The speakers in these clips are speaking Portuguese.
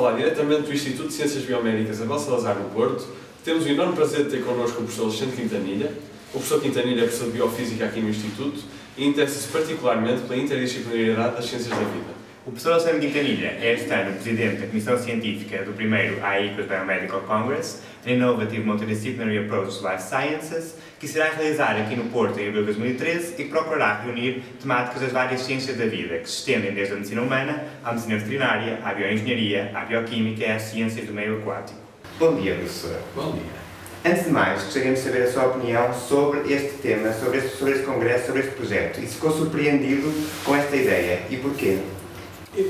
falar diretamente do Instituto de Ciências Biomédicas Abel Salazar no Porto. Temos o enorme prazer de ter connosco o professor Alexandre Quintanilha. O professor Quintanilha é professor de Biofísica aqui no Instituto e interessa-se particularmente pela interdisciplinariedade das ciências da vida. O professor Alexandre Quintanilha é este ano presidente da Comissão Científica do primeiro AICUS Biomedical Congress, an Innovative Multidisciplinary Approach to Life Sciences, que será realizado aqui no Porto em abril de 2013 e que procurará reunir temáticas das várias ciências da vida, que se estendem desde a medicina humana à medicina veterinária, à bioengenharia, à bioquímica e às ciências do meio aquático. Bom dia, professor. Bom dia. Antes de mais, gostaríamos de saber a sua opinião sobre este tema, sobre este congresso, sobre este projeto, e se ficou surpreendido com esta ideia, e porquê?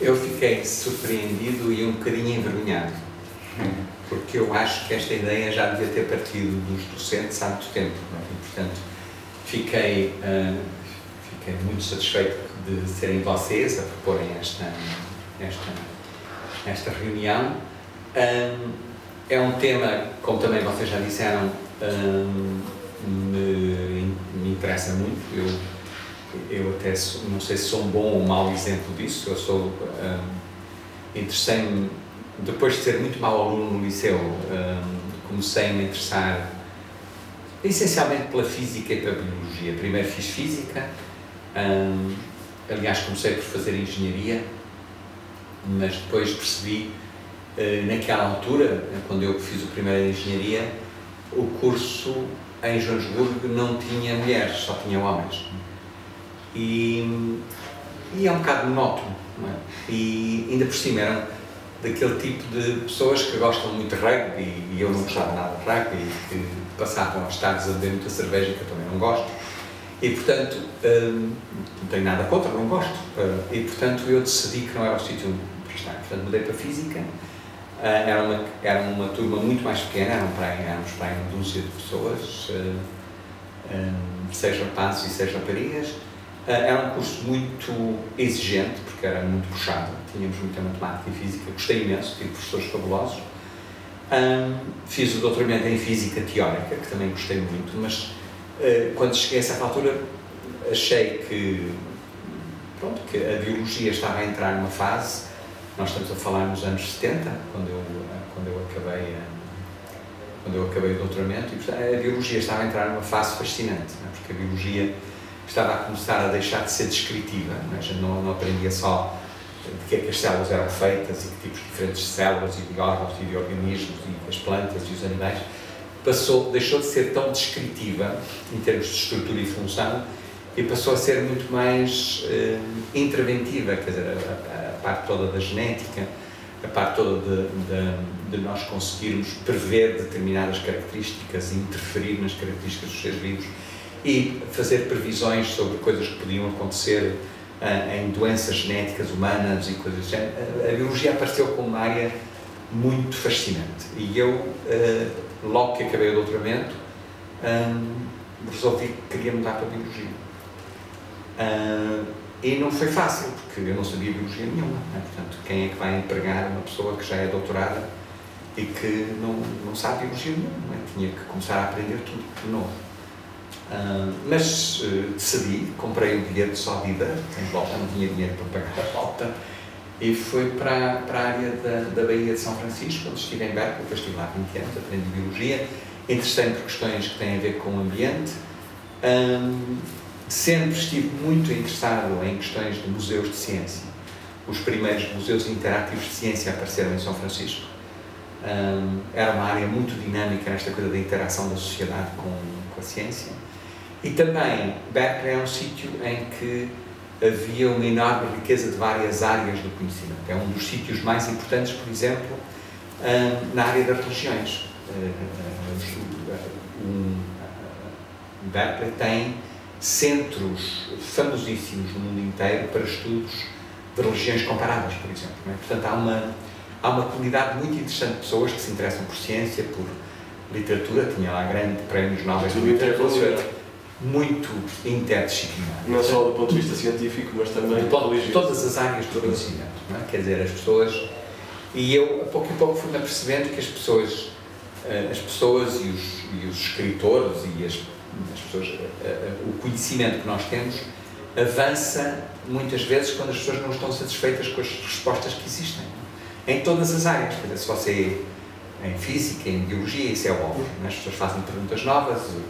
Eu fiquei surpreendido e um bocadinho envergonhado, porque eu acho que esta ideia já devia ter partido dos docentes há muito tempo, e portanto fiquei muito satisfeito de serem vocês a proporem esta reunião. É um tema, como também vocês já disseram, me interessa muito. Eu até não sei se sou um bom ou um mau exemplo disso. Eu interessei-me, depois de ser muito mau aluno no liceu, comecei a me interessar essencialmente pela física e pela biologia. Primeiro fiz física, aliás comecei por fazer engenharia, mas depois percebi, naquela altura, quando eu fiz o primeiro em engenharia, o curso em Joanesburgo não tinha mulheres, só tinha homens. E é um bocado monótono, não é? E ainda por cima eram daquele tipo de pessoas que gostam muito de rugby, e eu não gostava nada de rugby, e que passavam as tardes a beber muita cerveja, que eu também não gosto. E portanto, não tenho nada contra, não gosto. E portanto eu decidi que não era o sítio para estar. Portanto mudei para Física. Era uma turma muito mais pequena, éramos para aí uma dúzia de pessoas, 6 rapazes e 6 raparigas. Era um curso muito exigente, porque era muito puxado, tínhamos muita matemática e física, gostei imenso, tive professores fabulosos. Fiz o doutoramento em Física Teórica, que também gostei muito, mas quando cheguei a certa altura achei que a biologia estava a entrar numa fase. Nós estamos a falar nos anos 70, quando eu acabei o doutoramento, e portanto, a biologia estava a entrar numa fase fascinante, não é? Porque a biologia estava a começar a deixar de ser descritiva, não é? Já não aprendia só de que é que as células eram feitas e que tipos diferentes de células e de órgãos e de organismos e as plantas e os animais. Deixou de ser tão descritiva em termos de estrutura e função e passou a ser muito mais interventiva, quer dizer, a parte toda da genética, a parte toda de nós conseguirmos prever determinadas características e interferir nas características dos seres vivos e fazer previsões sobre coisas que podiam acontecer em doenças genéticas humanas e coisas do género. A biologia apareceu como uma área muito fascinante e eu, logo que acabei o doutoramento, resolvi que queria mudar para a biologia. E não foi fácil, porque eu não sabia biologia nenhuma, né? Portanto, quem é que vai empregar uma pessoa que já é doutorada e que não sabe biologia nenhuma, né? Tinha que começar a aprender tudo de novo. Mas decidi, comprei um bilhete só de ida, em volta, não tinha dinheiro para pagar a volta, e fui para a área da Baía de São Francisco, onde estive em Berkeley, depois estive lá 20 anos, aprendi biologia, interessei-me por questões que têm a ver com o ambiente. Sempre estive muito interessado em questões de museus de ciência. Os primeiros museus interativos de ciência apareceram em São Francisco. Era uma área muito dinâmica nesta coisa da interação da sociedade com a ciência. E também, Berkeley é um sítio em que havia uma enorme riqueza de várias áreas do conhecimento. É um dos sítios mais importantes, por exemplo, na área das religiões. Berkeley tem centros famosíssimos no mundo inteiro para estudos de religiões comparadas, por exemplo, não é? Portanto, há uma comunidade muito interessante de pessoas que se interessam por ciência, por literatura. Tinha lá grandes prémios Nobel de literatura, muito interdisciplinar. Não só do ponto de vista científico, mas também de todas as áreas do conhecimento, não é? Quer dizer, as pessoas... E eu, a pouco e pouco, fui-me apercebendo que as pessoas e os escritores e as pessoas, o conhecimento que nós temos avança muitas vezes quando as pessoas não estão satisfeitas com as respostas que existem. em todas as áreas. Quer dizer, se você em física, em biologia, isso é óbvio. As pessoas fazem perguntas novas, o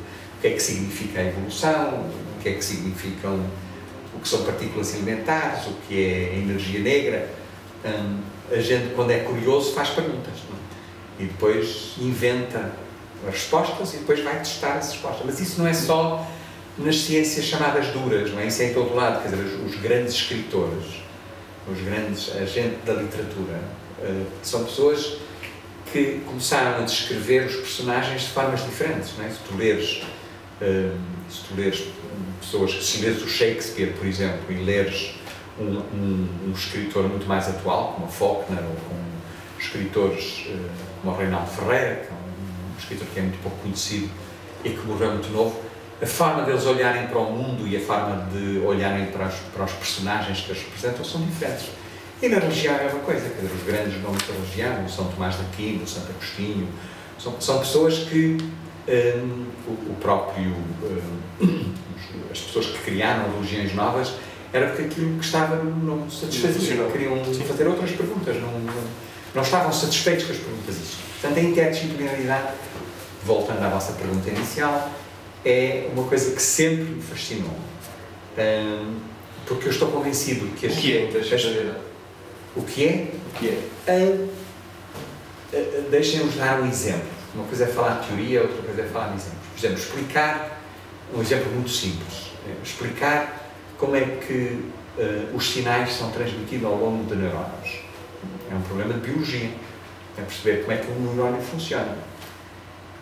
que é que significa a evolução, o que é que significam, o que são partículas elementares, o que é energia negra. A gente, quando é curioso, faz perguntas, não é? E depois inventa as respostas e depois vai testar as respostas. Mas isso não é só nas ciências chamadas duras, não é? Isso é em todo lado. Quer dizer, os grandes escritores, a gente da literatura, são pessoas que começaram a descrever os personagens de formas diferentes, não é? Se tu leres pessoas, se leres o Shakespeare, por exemplo, e leres um escritor muito mais atual, como o Faulkner, ou como escritores como o Reinaldo Ferreira, que é um escritor que é muito pouco conhecido e que morreu muito novo, a forma deles olharem para o mundo e a forma de olharem para os personagens que eles representam são diferentes. E na religião é a mesma coisa, quer dizer, os grandes nomes da religião, o São Tomás de Aquino, o Santo Agostinho, são pessoas que as pessoas que criaram religiões novas era porque aquilo que estava não satisfazia, queriam fazer outras perguntas, não estavam satisfeitos com as perguntas. Portanto, a interdisciplinaridade, voltando à vossa pergunta inicial, é uma coisa que sempre me fascinou, porque eu estou convencido que o que é interdisciplinaridade? O que é? O que é? Deixem-nos dar um exemplo. Uma coisa é falar de teoria, outra coisa é falar de exemplos. Por exemplo, explicar, um exemplo muito simples, explicar como é que os sinais são transmitidos ao longo de neurónios. É um problema de biologia. É perceber como é que um neurónio funciona.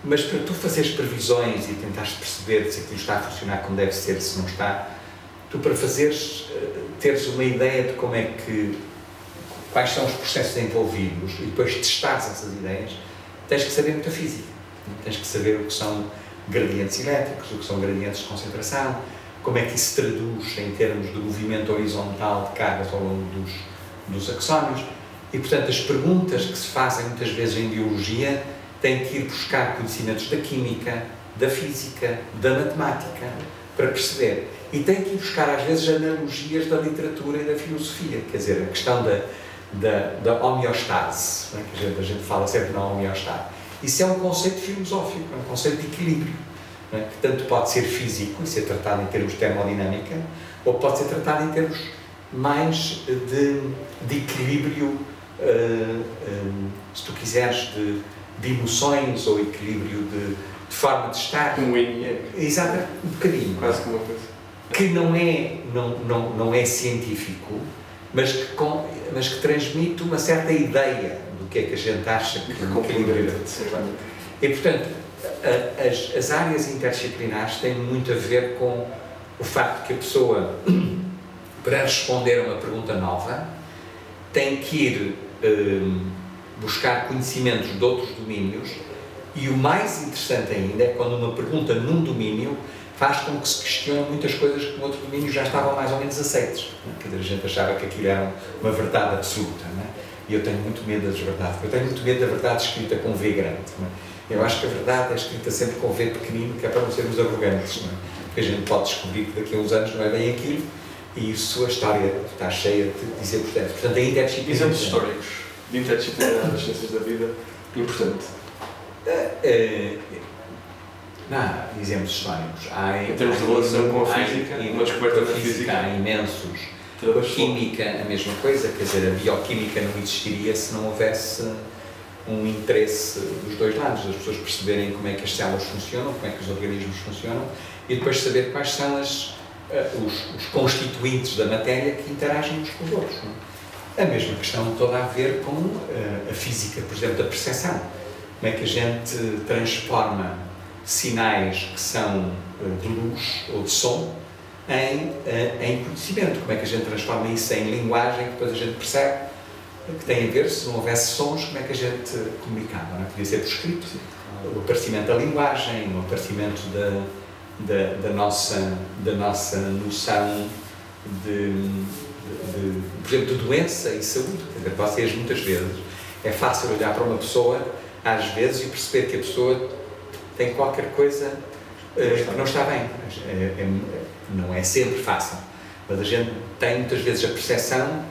Mas para tu fazeres previsões e tentares perceber se aquilo está a funcionar como deve ser, se não está, tu para teres uma ideia de quais são os processos envolvidos e depois testares essas ideias, tens que saber muita física. Tens que saber o que são gradientes elétricos, o que são gradientes de concentração, como é que isso se traduz em termos de movimento horizontal de cargas ao longo dos axónios. E, portanto, as perguntas que se fazem muitas vezes em biologia têm que ir buscar conhecimentos da química, da física, da matemática, para perceber. E têm que ir buscar, às vezes, analogias da literatura e da filosofia. Quer dizer, a questão da homeostase, não é? Que a gente fala sempre na homeostase. Isso é um conceito filosófico, é um conceito de equilíbrio, não é? Que tanto pode ser físico e ser tratado em termos de termodinâmica, ou pode ser tratado em termos mais de equilíbrio, se tu quiseres, de emoções, ou equilíbrio de forma de estar. Um yin. Exato, um bocadinho. Quase como uma coisa. Que não é científico, mas que transmite uma certa ideia do que é que a gente acha que equilibra. E, portanto, as áreas interdisciplinares têm muito a ver com o facto que a pessoa, para responder a uma pergunta nova, tem que ir buscar conhecimentos de outros domínios, e o mais interessante ainda é quando uma pergunta num domínio faz com que se questionem muitas coisas que no outro domínio já estavam mais ou menos aceites. Quer dizer, a gente achava que aquilo era uma verdade absoluta, não é? E eu tenho muito medo das verdades. Eu tenho muito medo da verdade escrita com V grande. Não é? Eu acho que a verdade é escrita sempre com V pequenino, que é para não sermos arrogantes, não é? Porque a gente pode descobrir que daqui a uns anos não é bem aquilo, e isso a história está cheia de dizer portanto. Portanto, a interdisciplinaridade. Exemplos históricos de interdisciplinaridade nas ciências da vida, importante. Não, exemplos históricos. Em termos de relação com a física, uma descoberta da física. Há imensos. A química, a mesma coisa, quer dizer, a bioquímica não existiria se não houvesse um interesse dos dois lados, das pessoas perceberem como é que as células funcionam, como é que os organismos funcionam, e depois saber quais são os constituintes da matéria que interagem uns com os outros. Não é? A mesma questão toda a ver com a física, por exemplo, da percepção. Como é que a gente transforma sinais que são de luz ou de som em conhecimento? Como é que a gente transforma isso em linguagem que depois a gente percebe que tem a ver, se não houvesse sons, como é que a gente comunicava? Não é? Podia ser por escrito, o aparecimento da linguagem, o aparecimento da nossa noção por exemplo, de doença e saúde. Quer dizer, vocês muitas vezes é fácil olhar para uma pessoa às vezes e perceber que a pessoa tem qualquer coisa que não está bem. Não é sempre fácil, mas a gente tem muitas vezes a percepção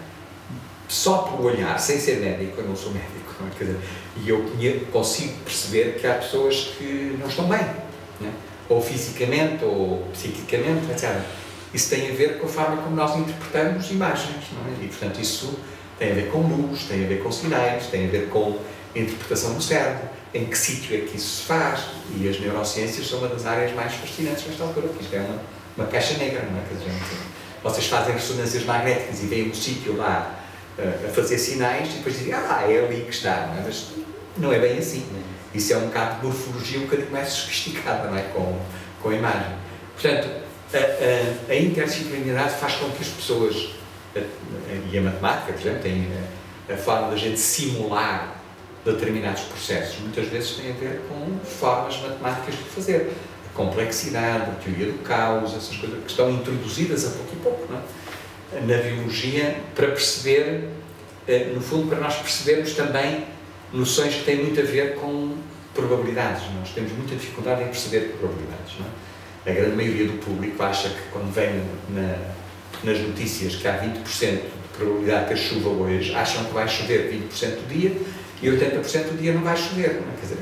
só por olhar, sem ser médico, eu não sou médico, não é? Quer dizer, e eu consigo perceber que há pessoas que não estão bem, não é? Ou fisicamente, ou psiquicamente, etc. Isso tem a ver com a forma como nós interpretamos imagens, não é? E, portanto, isso tem a ver com luz, tem a ver com sinais, tem a ver com a interpretação do cérebro, em que sítio é que isso se faz, e as neurociências são uma das áreas mais fascinantes nesta altura, porque isto é uma caixa negra, não é? Quer dizer, vocês fazem ressonâncias magnéticas e veem um sítio lá a fazer sinais e depois dizem, é ali que está, não é? Mas não é bem assim. Isso é um bocado de morfologia um bocadinho mais sofisticada, não é? Com a imagem. Portanto, a interdisciplinaridade faz com que as pessoas, e a matemática, por exemplo, tem a forma da gente simular determinados processos, muitas vezes tem a ver com formas matemáticas de fazer. A complexidade, a teoria do caos, essas coisas que estão introduzidas a pouco e pouco, não é? Na biologia, para perceber, no fundo, para nós percebermos também noções que têm muito a ver com probabilidades. Nós temos muita dificuldade em perceber probabilidades, não é? A grande maioria do público acha que quando vem nas notícias que há 20% de probabilidade de ter chuva hoje, acham que vai chover 20% do dia e 80% do dia não vai chover, não é? Quer dizer,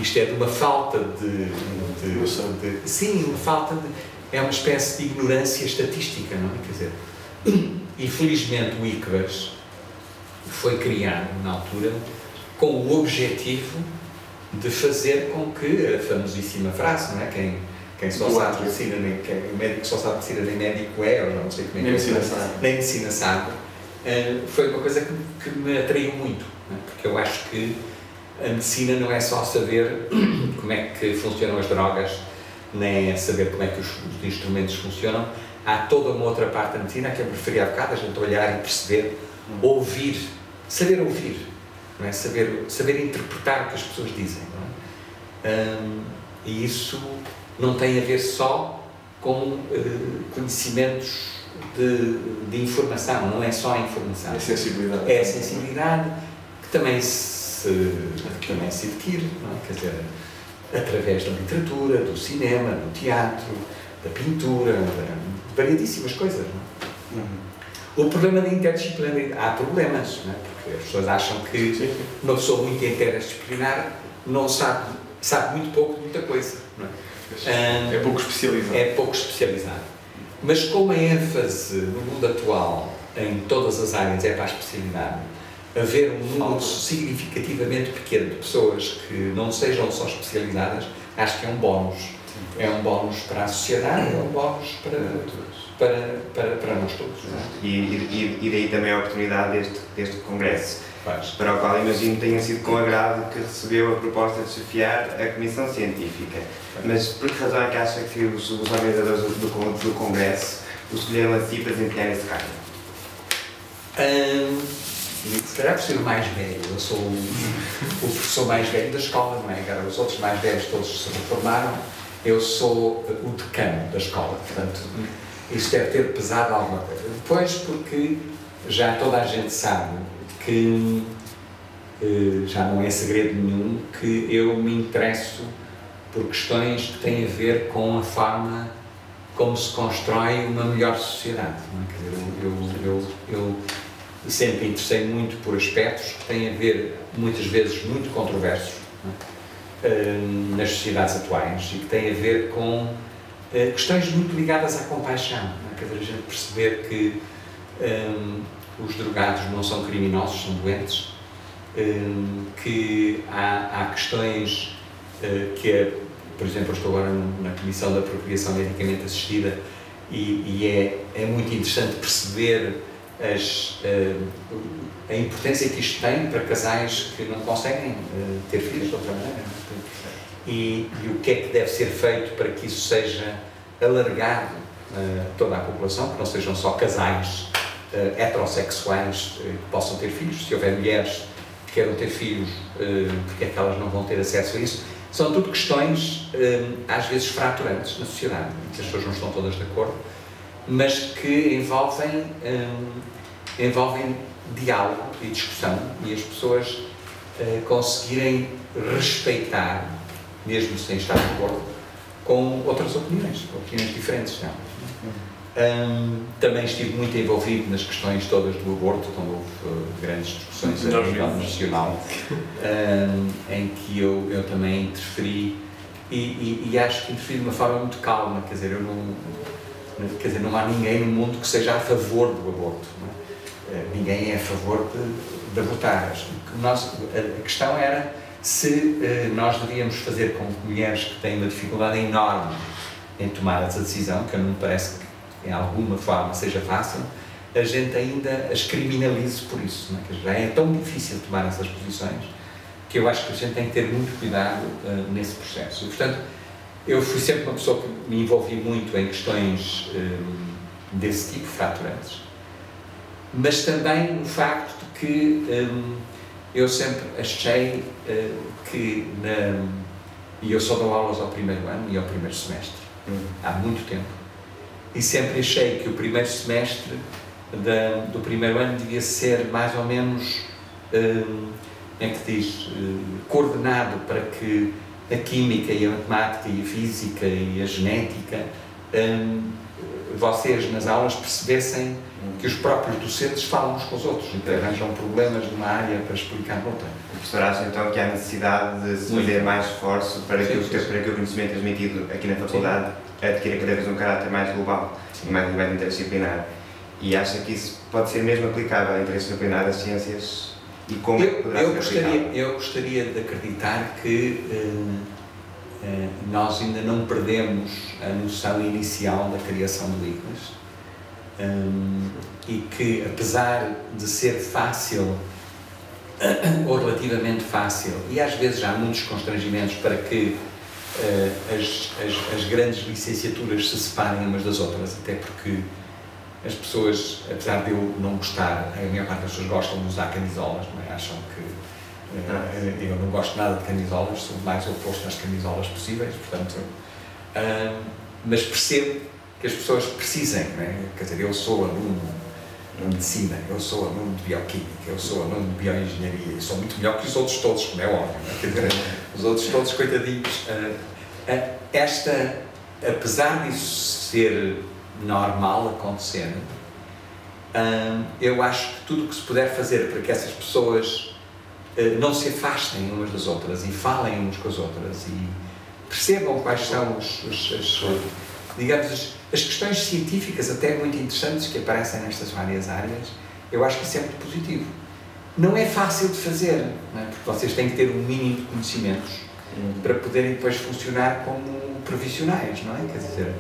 isto é de uma falta sim, uma falta de... é uma espécie de ignorância estatística, não é? Quer dizer, infelizmente o ICBAS foi criado na altura com o objetivo de fazer com que a famosíssima frase, não é? Quem só sabe medicina, o médico só sabe medicina, nem médico é, ou não sei como é que nem medicina sabe, foi uma coisa que me atraiu muito, não é? Porque eu acho que a medicina não é só saber como é que funcionam as drogas, nem é saber como é que os instrumentos funcionam. Há toda uma outra parte da medicina que eu preferi há bocado, a gente olhar e perceber, ouvir, saber ouvir, não é? Saber interpretar o que as pessoas dizem, não é? E isso não tem a ver só com conhecimentos de informação, não é só a informação. É a sensibilidade. É a sensibilidade que também se adquire, não é? Quer dizer, através da literatura, do cinema, do teatro, da pintura, de variedíssimas coisas, não é? O problema da interdisciplinaridade, há problemas, não é? Porque as pessoas acham que uma pessoa muito interdisciplinar não sabe muito pouco de muita coisa, não é? É pouco especializado. É pouco especializado. Mas como a ênfase no mundo atual em todas as áreas é para a especialidade, haver um número significativamente pequeno de pessoas que não sejam só especializadas, acho que é um bónus. É um bónus para a sociedade, é um bónus para nós todos. E daí também a oportunidade deste congresso, para o qual imagino tenha sido com agrado que recebeu a proposta de chefiar a Comissão Científica. Mas por que razão é que acha que os organizadores do congresso o escolheram assim para desempenhar esse cargo? Se calhar por ser o mais velho, eu sou o professor mais velho da escola, não é? Agora, os outros mais velhos todos se reformaram, eu sou o decano da escola, portanto, isso deve ter pesado alguma coisa. Depois, porque já toda a gente sabe que, já não é segredo nenhum, que eu me interesso por questões que têm a ver com a forma como se constrói uma melhor sociedade, não é? Quer dizer, eu sempre interessei muito por aspectos que têm a ver, muitas vezes, muito controversos, não é? Nas sociedades atuais, e que têm a ver com questões muito ligadas à compaixão, não é? Quer dizer, a gente perceber que os drogados não são criminosos, são doentes, que há questões por exemplo, eu estou agora na Comissão da Procriação Medicamente Assistida e é muito interessante perceber a importância que isto tem para casais que não conseguem ter filhos de outra maneira. E o que é que deve ser feito para que isso seja alargado a toda a população, que não sejam só casais heterossexuais que possam ter filhos. Se houver mulheres que queiram ter filhos, porque é que elas não vão ter acesso a isso? São tudo questões, às vezes, fraturantes na sociedade, que as pessoas não estão todas de acordo, mas que envolvem diálogo e discussão, e as pessoas conseguirem respeitar, mesmo sem estar de acordo, com outras opiniões diferentes delas. Também estive muito envolvido nas questões todas do aborto, quando houve grandes discussões a nível nacional, em que eu também interferi e acho que interferi de uma forma muito calma, quer dizer, não há ninguém no mundo que seja a favor do aborto, não é? Ninguém é a favor de abortar. A questão era se nós devíamos fazer com que mulheres que têm uma dificuldade enorme em tomar essa decisão, que não me parece que em alguma forma seja fácil, a gente ainda as criminalize por isso, não é? Que já é tão difícil tomar essas posições que eu acho que a gente tem que ter muito cuidado nesse processo. E, portanto, eu fui sempre uma pessoa que me envolvi muito em questões desse tipo, fraturantes, mas também o facto de que eu sempre achei que, e eu só dou aulas ao primeiro ano e ao primeiro semestre, há muito tempo, e sempre achei que o primeiro semestre do primeiro ano devia ser mais ou menos, como é que se diz, coordenado para que a química e a matemática e a física e a genética, vocês nas aulas percebessem que os próprios docentes falam uns com os outros e que arranjam problemas numa área para explicar noutra. O professor acha então que há necessidade de se fazer mais esforço para que o conhecimento transmitido aqui na faculdade adquira cada vez um caráter mais global e mais interdisciplinar. E acha que isso pode ser mesmo aplicável à interdisciplinar das ciências e como poderá ser aplicável? Eu gostaria de acreditar que nós ainda não perdemos a noção inicial da criação de línguas e que, apesar de ser fácil ou relativamente fácil, e às vezes há muitos constrangimentos para que as grandes licenciaturas se separem umas das outras, até porque as pessoas, apesar de eu não gostar, a maior parte das pessoas gostam de usar camisolas, não é? Acham que eu não gosto nada de camisolas, sou mais oposto às camisolas possíveis, portanto, mas percebo que as pessoas precisem, não é? Quer dizer, eu sou aluno de medicina, eu sou aluno de bioquímica, eu sou aluno de bioengenharia, e sou muito melhor que os outros todos, como é óbvio, não é? Quer dizer, os outros todos, coitadinhos. Apesar disso ser normal acontecer, eu acho que tudo o que se puder fazer para que essas pessoas não se afastem umas das outras e falem umas com as outras e percebam quais são as questões científicas até muito interessantes que aparecem nestas várias áreas, eu acho que isso é muito positivo. Não é fácil de fazer, não é? Porque vocês têm que ter um mínimo de conhecimentos para poderem depois funcionar como profissionais, não é? Quer dizer,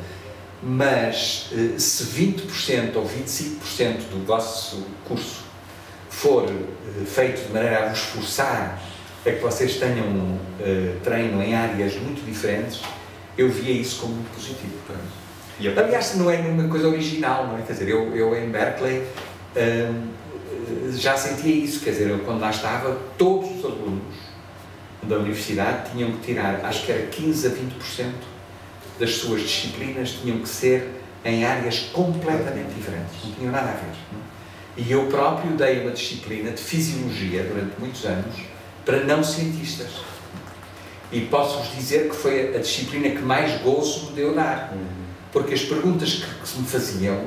mas se 20% ou 25% do vosso curso for feito de maneira a vos esforçar para que vocês tenham treino em áreas muito diferentes, eu via isso como muito positivo. Aliás, não é nenhuma coisa original, não é? Quer dizer, eu em Berkeley já sentia isso, quer dizer, eu quando lá estava, todos os alunos da universidade tinham que tirar, acho que era 15 a 20% das suas disciplinas tinham que ser em áreas completamente diferentes, não tinham nada a ver. Não? E eu próprio dei uma disciplina de fisiologia durante muitos anos para não cientistas. E posso-vos dizer que foi a disciplina que mais gozo me deu dar. Porque as perguntas que se me faziam,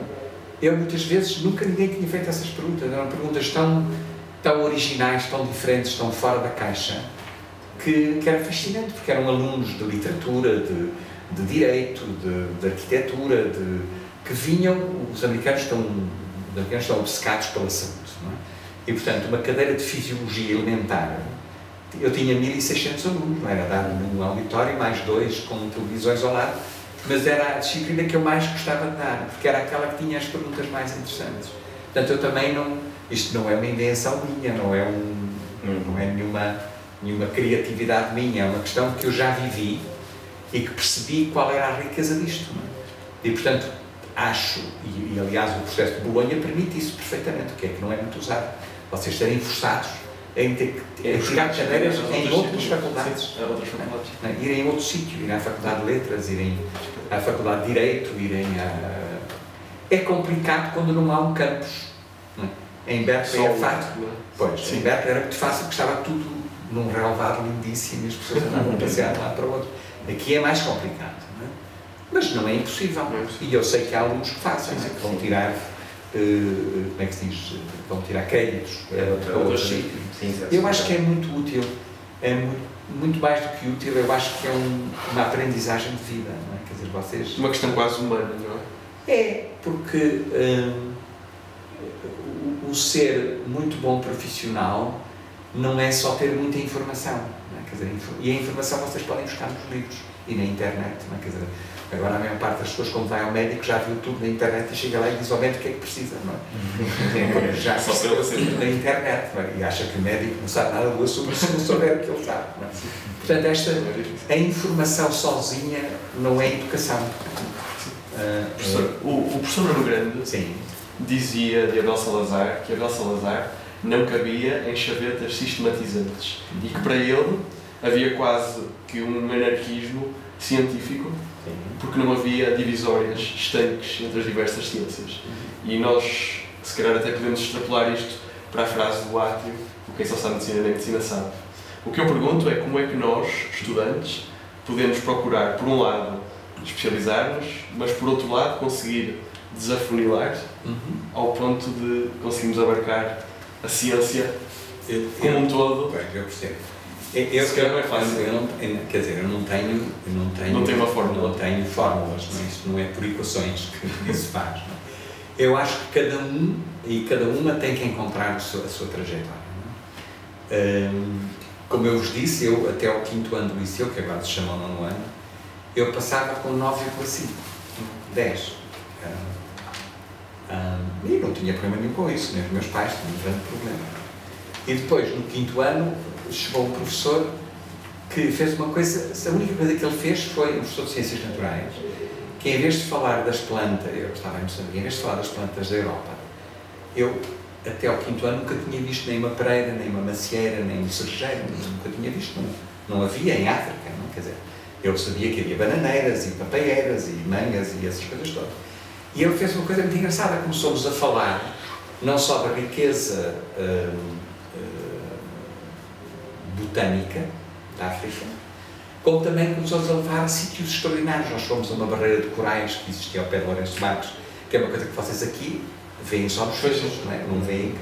eu muitas vezes, nunca ninguém tinha feito essas perguntas. Eram perguntas tão originais, tão diferentes, tão fora da caixa, que era fascinante, porque eram alunos de literatura, de direito, de arquitetura, que vinham, os americanos estão obcecados pela saúde, não é? E, portanto, uma cadeira de fisiologia elementar, eu tinha 1.600 alunos, não era dado num auditório, mais 2 com televisões ao lado, mas era a disciplina que eu mais gostava de dar, porque era aquela que tinha as perguntas mais interessantes. Portanto, eu também isto não é uma invenção minha, não é nenhuma criatividade minha, é uma questão que eu já vivi e que percebi qual era a riqueza disto. Não é? E, portanto, acho, e aliás o processo de Bolonha permite isso perfeitamente, o que é que não é muito usado. Vocês serem forçados em ter que buscar cadeiras em outras faculdades. Irem em outro sítio, irem à Faculdade de Letras, irem à Faculdade de Direito, irem a... É complicado quando não há um campus. Não é? Em Berkeley é fácil. Pois, em Berkeley era muito fácil, porque estava tudo num relevado lindíssimo e as pessoas andavam a passear de um lado para o outro. Aqui é mais complicado. Não é? Mas não é impossível. E eu sei que há alunos que fazem, que vão tirar, como é que se diz, vão tirar créditos para outros sítios. Eu acho que é muito útil, é muito mais do que útil, eu acho que é uma aprendizagem de vida, não é? Quer dizer, vocês... Uma questão quase humana, não é? É, porque o ser muito bom profissional não é só ter muita informação, não é? Quer dizer, e a informação vocês podem buscar nos livros e na internet, não é? Quer dizer, agora a maior parte das pessoas, quando vai ao médico, já viu tudo na internet e chega lá e diz ao médico o que é que precisa, não é? Já percebeu tudo na internet, não é? E acha que o médico não sabe nada do assunto se não souber o que ele sabe, não é? Portanto, a informação sozinha não é educação. O professor Nuno Grande dizia de Abel Salazar que Abel Salazar não cabia em chavetas sistematizantes e que para ele havia quase que um anarquismo científico porque não havia divisórias estanques entre as diversas ciências. E nós, se calhar, até podemos extrapolar isto para a frase do Átrio: quem só sabe medicina, nem medicina sabe. O que eu pergunto é como é que nós, estudantes, podemos procurar, por um lado, especializar-nos, mas por outro lado conseguir desafunilar ao ponto de conseguirmos abarcar a ciência como um todo. Bem, eu percebo. Se calhar não é fácil. Quer dizer, eu não tenho uma fórmula. Não tenho fórmulas, não é? Isto não é por equações que isso faz. Não é? Eu acho que cada um e cada uma tem que encontrar a sua trajetória. Não é? Como eu vos disse, eu até ao 5º ano do liceu, que agora se chama o 9º ano, eu passava com 9,5, 10. E não tinha problema nenhum com isso, nem os meus pais tinham um grande problema. E depois, no 5º ano, chegou um professor que fez uma coisa, a única coisa que ele fez foi, um professor de Ciências Naturais, que em vez de falar das plantas, eu estava em Moçambique, em vez de falar das plantas da Europa, eu, até ao 5º ano, nunca tinha visto nem uma pereira, nem uma macieira, nem um cerejeiro, nunca tinha visto, não havia em África, não? Quer dizer, eu sabia que havia bananeiras e papaieiras e mangas e essas coisas todas. E ele fez uma coisa muito engraçada, começou-nos a falar não só da riqueza botânica da África, como também começou-nos a levar a sítios extraordinários. Nós fomos a uma barreira de corais que existia ao pé de Lourenço de Marcos, que é uma coisa que vocês aqui veem só nos filmes, não é? Não veem.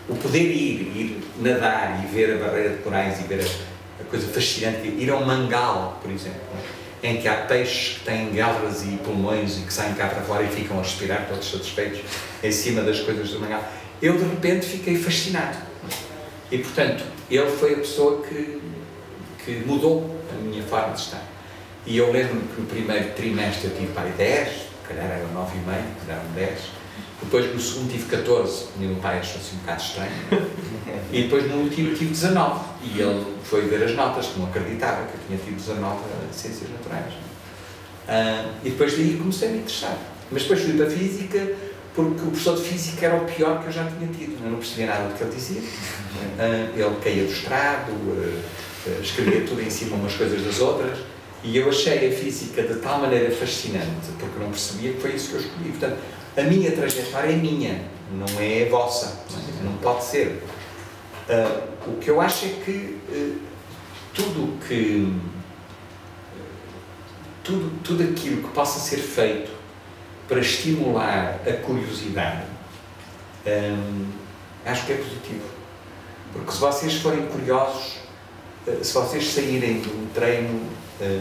O poder ir nadar e ver a barreira de corais e ver a coisa fascinante, ir a um mangal, por exemplo, em que há peixes que têm galras e pulmões e que saem cá para fora e ficam a respirar todos satisfeitos em cima das coisas do mangal. Eu, de repente, fiquei fascinado. E, portanto, ele foi a pessoa que mudou a minha forma de estar. E eu lembro-me que no primeiro trimestre eu tive para aí 10, se calhar eram 9,5, eram 10. Depois no segundo tive 14, e o meu pai achou-se um bocado estranho. E depois no último tive 19. E ele foi ver as notas, que não acreditava que eu tinha tido 19 a Ciências Naturais. E depois daí comecei a me interessar. Mas depois fui para a Física, porque o professor de Física era o pior que eu já tinha tido. Eu não percebia nada do que ele dizia. Ele caía do estrado, escrevia tudo em cima umas coisas das outras. E eu achei a Física de tal maneira fascinante, porque não percebia que foi isso que eu escolhi. Portanto, a minha trajetória é minha, não é a vossa, não pode ser. O que eu acho é que tudo aquilo que possa ser feito para estimular a curiosidade, acho que é positivo. Porque se vocês forem curiosos, se vocês saírem de um treino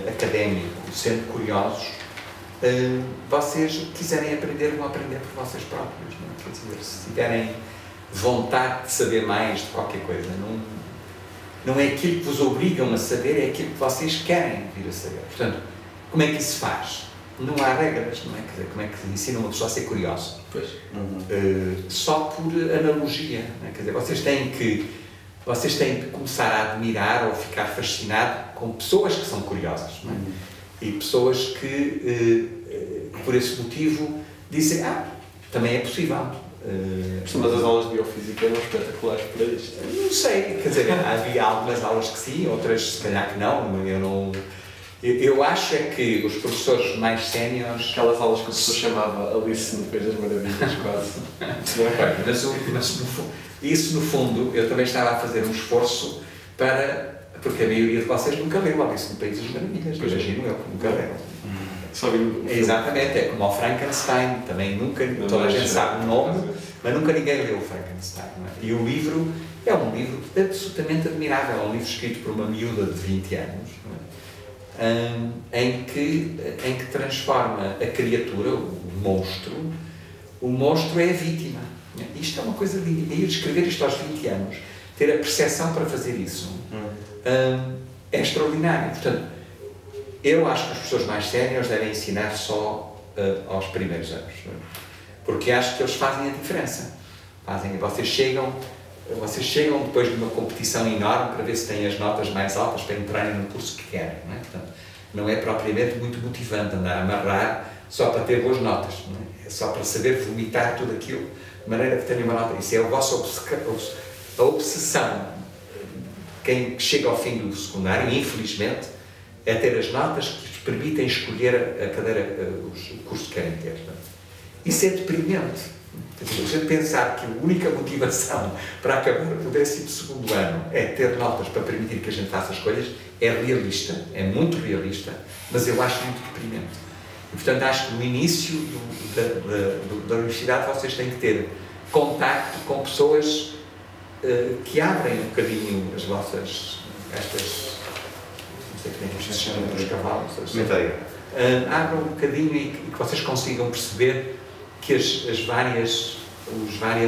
académico sendo curiosos, vocês quiserem aprender, vão aprender por vocês próprios, não é? Quer dizer, se tiverem vontade de saber mais de qualquer coisa, não é aquilo que vos obrigam a saber, é aquilo que vocês querem vir a saber. Portanto, como é que isso se faz? Não há regras, não é? Quer dizer, como é que se ensina uma pessoa a ser curiosa? Pois. Só por analogia, não é? Quer dizer, vocês têm que começar a admirar ou ficar fascinado com pessoas que são curiosas, não é? E pessoas que, por esse motivo, dizem, também é possível. Mas as aulas de Biofísica eram espetaculares para isto. Não sei, quer dizer, havia algumas aulas que sim, outras se calhar que não, eu acho é que os professores mais séniores... Aquelas aulas que o professor chamava Alice no País das Maravilhas, quase. Mas isso, no fundo, eu também estava a fazer um esforço para... Porque a maioria de vocês nunca leu Alice no País das Maravilhas, imagino eu, nunca leu. Só vi o filme. Exatamente, é como o Frankenstein, também nunca, toda a gente sabe o nome, mas nunca ninguém leu o Frankenstein. Não é? E o livro é um livro absolutamente admirável, é um livro escrito por uma miúda de 20 anos, não é? em que transforma a criatura, o monstro é a vítima. Não é? Isto é uma coisa linda, e escrever isto aos 20 anos, ter a percepção para fazer isso, é extraordinário. Portanto, eu acho que as pessoas mais sérias devem ensinar só aos primeiros anos, não é? Porque acho que eles fazem a diferença. Vocês chegam depois de uma competição enorme para ver se têm as notas mais altas para entrarem no curso que querem, não é? Portanto, não é propriamente muito motivante andar a amarrar só para ter boas notas, não é? É só para saber vomitar tudo aquilo de maneira que tenham uma nota. Isso é a obsessão. Quem chega ao fim do secundário, infelizmente, é ter as notas que lhes permitem escolher a cadeira, o curso que querem ter. Não é? Isso é deprimente. A gente pensar que a única motivação para acabar o 12º ano é ter notas para permitir que a gente faça escolhas é realista, é muito realista, mas eu acho muito deprimente. E, portanto, acho que no início da universidade vocês têm que ter contacto com pessoas que abrem um bocadinho as vossas, não sei como é que se chama, os cavalos, abram um bocadinho e que vocês consigam perceber que as várias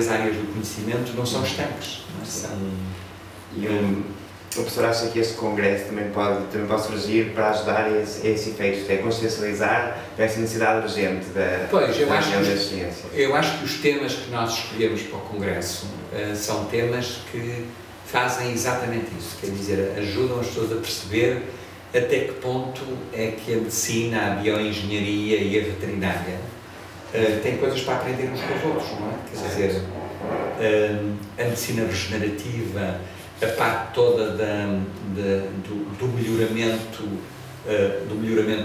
áreas do conhecimento não são estanques. Não são... O professor acha que este congresso também pode surgir para ajudar a esse efeito, é consciencializar essa necessidade urgente da ciência? Eu acho que os temas que nós escolhemos para o congresso são temas que fazem exatamente isso, quer dizer, ajudam as pessoas a perceber até que ponto é que a medicina, a bioengenharia e a veterinária têm coisas para aprender uns com os outros, não é? Quer dizer, a medicina regenerativa, a parte toda do melhoramento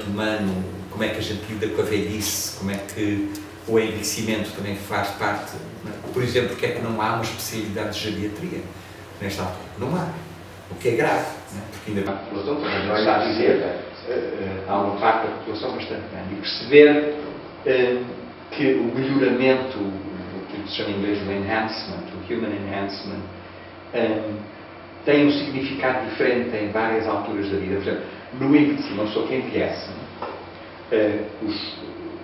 humano, como é que a gente lida com a velhice, como é que o envelhecimento também faz parte, não é? Por exemplo, porque é que não há uma especialidade de geriatria nesta altura? Não há, o que é grave, não é? Porque ainda há população, também não está a dizer, há uma parte da população bastante grande, e perceber que o melhoramento, o que se chama em inglês o enhancement, o human enhancement, tem um significado diferente em várias alturas da vida. Por exemplo, no envelhecimento, uma pessoa que envelhece,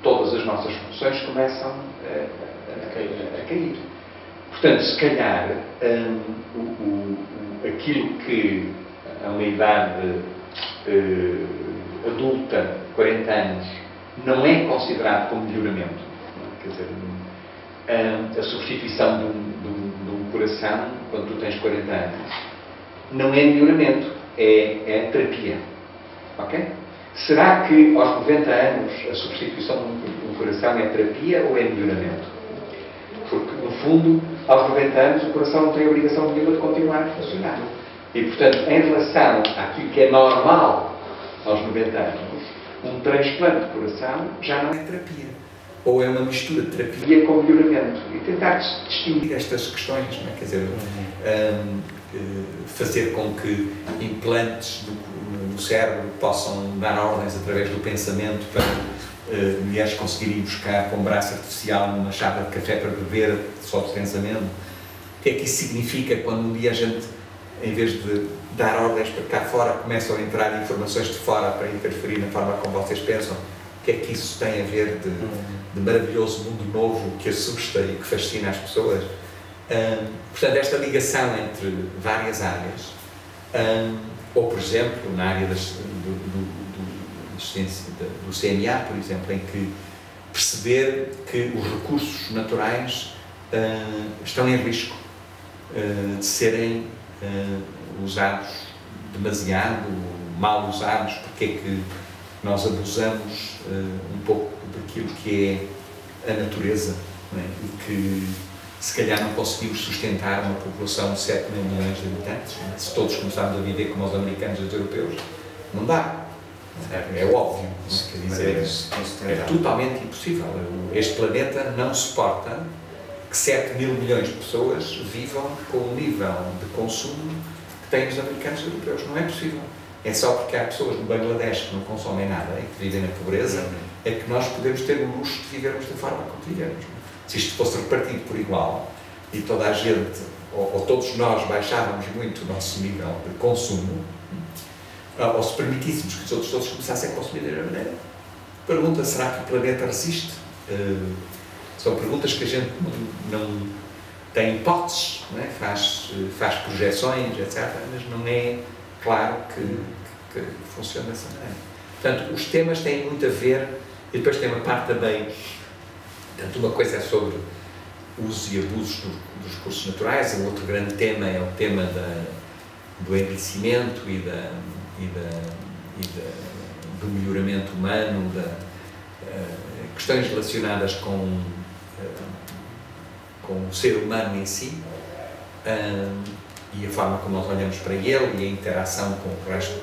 todas as nossas funções começam a cair. Portanto, se calhar, aquilo que a uma idade adulta, 40 anos, não é considerado como melhoramento, não é? Quer dizer, a substituição de um coração, quando tu tens 40 anos, não é melhoramento, é terapia. Ok? Será que aos 90 anos a substituição de um coração é terapia ou é melhoramento? Porque, no fundo, aos 90 anos o coração não tem obrigação nenhuma de continuar a funcionar. E, portanto, em relação àquilo que é normal aos 90 anos, um transplante de coração já não é terapia. Ou é uma mistura de terapia com melhoramento. E tentar distinguir estas questões, não é? Quer dizer, fazer com que implantes no cérebro possam dar ordens através do pensamento para mulheres conseguirem buscar com um braço artificial uma chave de café para beber só de pensamento. O que é que isso significa quando um dia a gente, em vez de dar ordens para cá fora, começam a entrar informações de fora para interferir na forma como vocês pensam? O que é que isso tem a ver de maravilhoso mundo novo que assusta e que fascina as pessoas? Portanto, esta ligação entre várias áreas, ou por exemplo, na área do CNA, por exemplo, em que perceber que os recursos naturais estão em risco de serem usados demasiado, mal usados, porque é que nós abusamos um pouco daquilo que é a natureza, não é? E que se calhar não conseguimos sustentar uma população de 7 mil milhões de habitantes, não é? Se todos começarmos a viver como os americanos e os europeus, não dá. É óbvio, não é? Quer dizer, é totalmente impossível. Este planeta não suporta que 7 mil milhões de pessoas vivam com o nível de consumo que têm os americanos e os europeus. Não é possível. É só porque há pessoas no Bangladesh que não consomem nada e que vivem na pobreza é que nós podemos ter o luxo de vivermos da forma como vivemos. Não é? Se isto fosse repartido por igual e toda a gente, ou todos nós, baixávamos muito o nosso nível de consumo, ou se permitíssemos que os outros todos começassem a consumir da mesma maneira, pergunta, será que o planeta resiste? São perguntas que a gente não tem hipóteses, não é? Faz projeções, etc., mas não é claro que funciona dessa maneira. Portanto, os temas têm muito a ver, e depois tem uma parte também, portanto, uma coisa é sobre usos e abusos dos recursos naturais, o outro grande tema é o tema do envelhecimento e do melhoramento humano, questões relacionadas com o ser humano em si, e a forma como nós olhamos para ele e a interação com o resto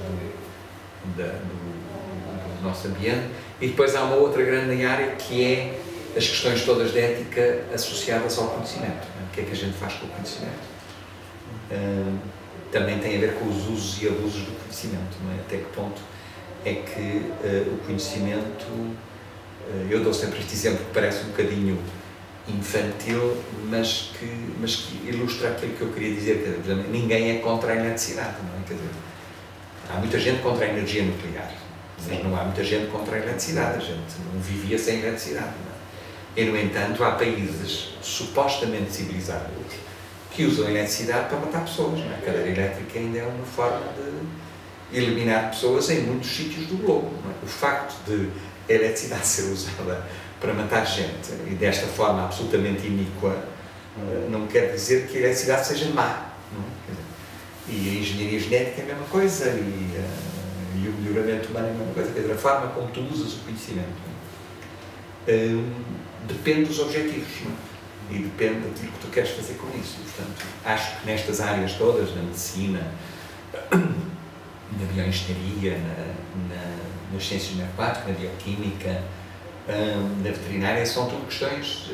do nosso ambiente. E depois há uma outra grande área que é as questões todas de ética associadas ao conhecimento. O que é que a gente faz com o conhecimento? Também tem a ver com os usos e abusos do conhecimento, não é? Até que ponto é que o conhecimento, eu dou sempre este exemplo que parece um bocadinho infantil, mas que ilustra aquilo que eu queria dizer, quer dizer, por exemplo, ninguém é contra a eletricidade, não é? Quer dizer, há muita gente contra a energia nuclear, mas não há muita gente contra a eletricidade, a gente não vivia sem eletricidade, não é? E, no entanto, há países supostamente civilizados que usam a eletricidade para matar pessoas, não é? A cadeira elétrica ainda é uma forma de eliminar pessoas em muitos sítios do globo, não é? O facto de a eletricidade ser usada para matar gente e desta forma absolutamente iníqua não quer dizer que a eletricidade seja má, não é? E a engenharia genética é a mesma coisa e o melhoramento humano é a mesma coisa, quer dizer, a forma como tu usas o conhecimento depende dos objetivos, não é? E depende daquilo que tu queres fazer com isso. Portanto, acho que nestas áreas todas, na medicina, na bioengenharia, nas ciências matemáticas, na bioquímica, na veterinária, são tudo questões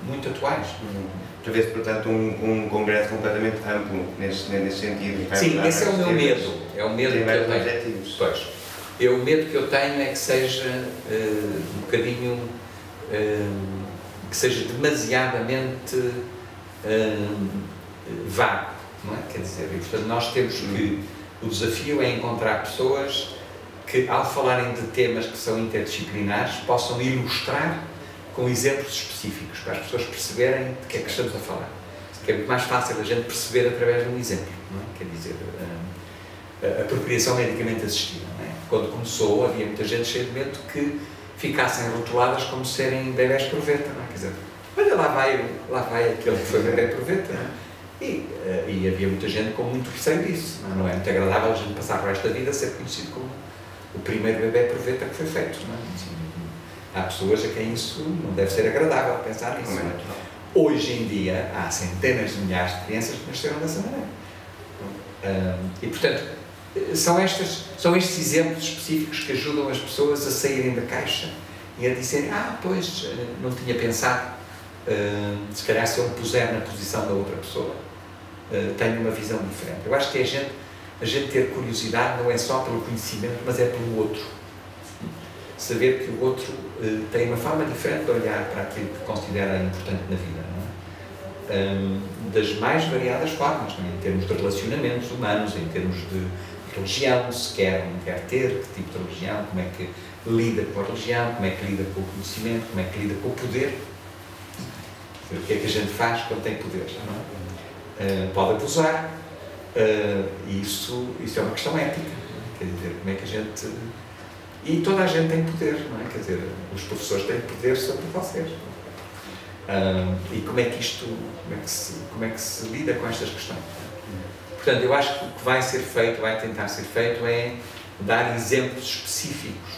muito atuais. Prevê-se, portanto, um congresso completamente amplo nesse sentido. Sim, esse é o meu medo. É o medo que eu tenho. Objetivos. Pois. O medo que eu tenho é que seja um bocadinho, que seja demasiadamente vago, não é? Quer dizer, e, portanto, nós temos que, o desafio é encontrar pessoas que, ao falarem de temas que são interdisciplinares, possam ilustrar com exemplos específicos, para as pessoas perceberem de que é que estamos a falar. Que é muito mais fácil a gente perceber através de um exemplo, não é? Quer dizer, a procriação medicamente assistida, não é? Quando começou, havia muita gente cheia de medo que ficassem rotuladas como serem bebés proveta, não é? Quer dizer, olha, lá vai aquele que foi bebé proveta, não é? E havia muita gente com muito receio disso, não é? Muito agradável a gente passar o resto da vida a ser conhecido como o primeiro bebé proveta que foi feito, não é? Assim, há pessoas a quem isso não deve ser agradável pensar nisso. Não é? Hoje em dia há centenas de milhares de crianças que nasceram dessa maneira. E, portanto, são estes exemplos específicos que ajudam as pessoas a saírem da caixa e a dizerem, pois, não tinha pensado, se calhar se eu me puser na posição da outra pessoa, tenho uma visão diferente. Eu acho que a gente ter curiosidade não é só pelo conhecimento, mas é pelo outro. Saber que o outro tem uma forma diferente de olhar para aquilo que considera importante na vida, não é? Das mais variadas formas, não é? Em termos de relacionamentos humanos, em termos de religião, se quer ou não quer ter, que tipo de religião, como é que lida com a religião, como é que lida com o conhecimento, como é que lida com o poder. O que é que a gente faz quando tem poder, não é? Pode abusar, isso é uma questão ética, não é? Quer dizer, como é que a gente... E toda a gente tem poder, não é? Quer dizer, os professores têm poder sobre vocês. E como é que se lida com estas questões? Portanto, eu acho que o que vai ser feito, vai tentar ser feito, é dar exemplos específicos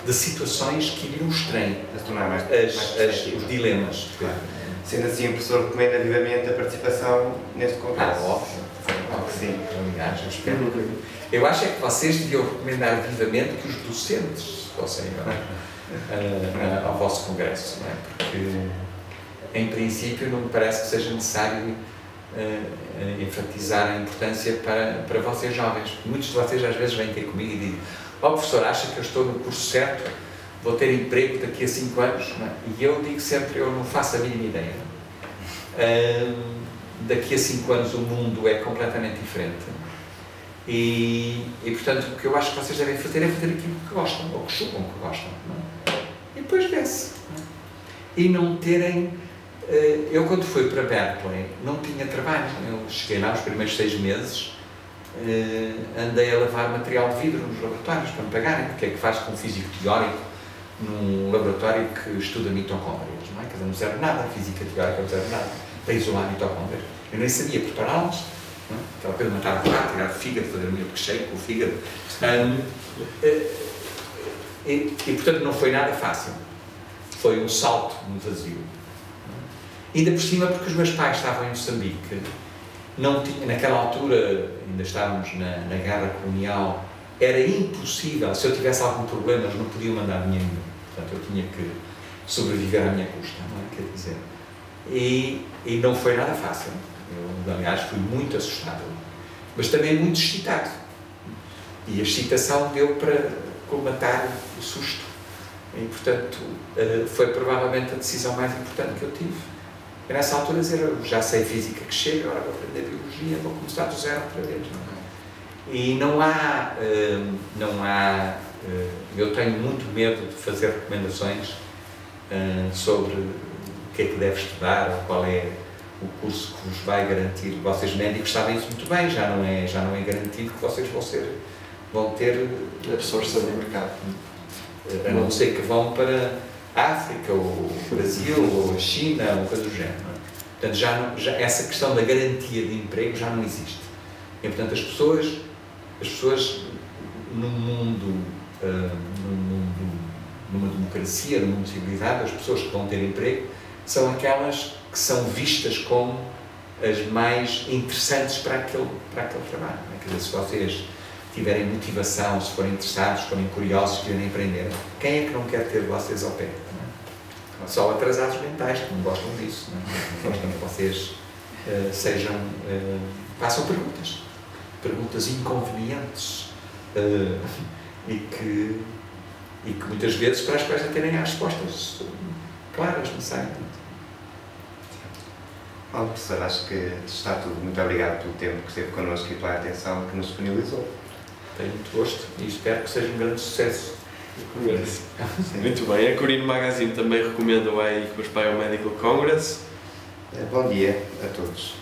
de situações que ilustrem os dilemas. Claro. Sendo assim, o professor recomenda vivamente a participação neste congresso. Óbvio. Sim. Aliás, eu acho é que vocês deviam recomendar vivamente que os docentes fossem ao vosso congresso, não é? Porque, em princípio, não me parece que seja necessário enfatizar a importância para vocês jovens. Muitos de vocês às vezes vêm ter comigo e dizem: professor, acha que eu estou no curso certo? Vou ter emprego daqui a 5 anos? Não é? E eu digo sempre, eu não faço a mínima ideia. Daqui a 5 anos o mundo é completamente diferente. E portanto, o que eu acho que vocês devem fazer é fazer aquilo que gostam, ou que julgam que gostam. Não é? E depois vê-se. E não terem... eu, quando fui para Berkeley, não tinha trabalho. Eu cheguei lá os primeiros 6 meses, andei a lavar material de vidro nos laboratórios para me pagarem. O que é que faz com um físico teórico num laboratório que estuda mitocôndrias? Não é? Quer dizer, não serve nada, a física teórica não serve nada para isolar mitocôndrias. Eu nem sabia prepará-las. Aquela coisa de matar o rato, tirar o fígado, fazer um milkshake com o fígado. E portanto não foi nada fácil. Foi um salto no vazio. Ainda por cima, porque os meus pais estavam em Moçambique, não tinha, naquela altura, ainda estávamos na guerra colonial, era impossível, se eu tivesse algum problema, eles não podiam mandar dinheiro. Portanto, eu tinha que sobreviver à minha custa, não é? Quer dizer, e não foi nada fácil. Eu, aliás, fui muito assustado, mas também muito excitado. E a excitação deu para colmatar o susto. E, portanto, foi provavelmente a decisão mais importante que eu tive. E nessa altura dizer, eu já sei física que chega, agora vou aprender biologia, vou começar do zero outra vez. Não é? E não há, eu tenho muito medo de fazer recomendações sobre o que é que deve estudar, ou qual é o curso que vos vai garantir. Vocês médicos sabem isso muito bem, já não é garantido que vocês vão ter absorção no mercado. A não ser que vão para a África, ou o Brasil, ou a China, ou coisa do género. Portanto, já essa questão da garantia de emprego já não existe. E, portanto, as pessoas num mundo, numa democracia, num mundo civilizado, as pessoas que vão ter emprego são aquelas que são vistas como as mais interessantes para aquele trabalho. Quer dizer, se vocês tiverem motivação, se forem interessados, se forem curiosos, se quiserem aprender, quem é que não quer ter vocês ao pé? Não é? Só atrasados mentais que não gostam disso, não gostam que vocês façam perguntas inconvenientes e que muitas vezes para as quais não terem as respostas claras, não sei. Bom, professor, acho que está tudo. Muito obrigado pelo tempo que esteve connosco e pela atenção que nos disponibilizou. Tenho muito gosto e espero que seja um grande sucesso. Muito bem, a Corino Magazine também recomenda o AICOS Biomedical Congress. Bom dia a todos.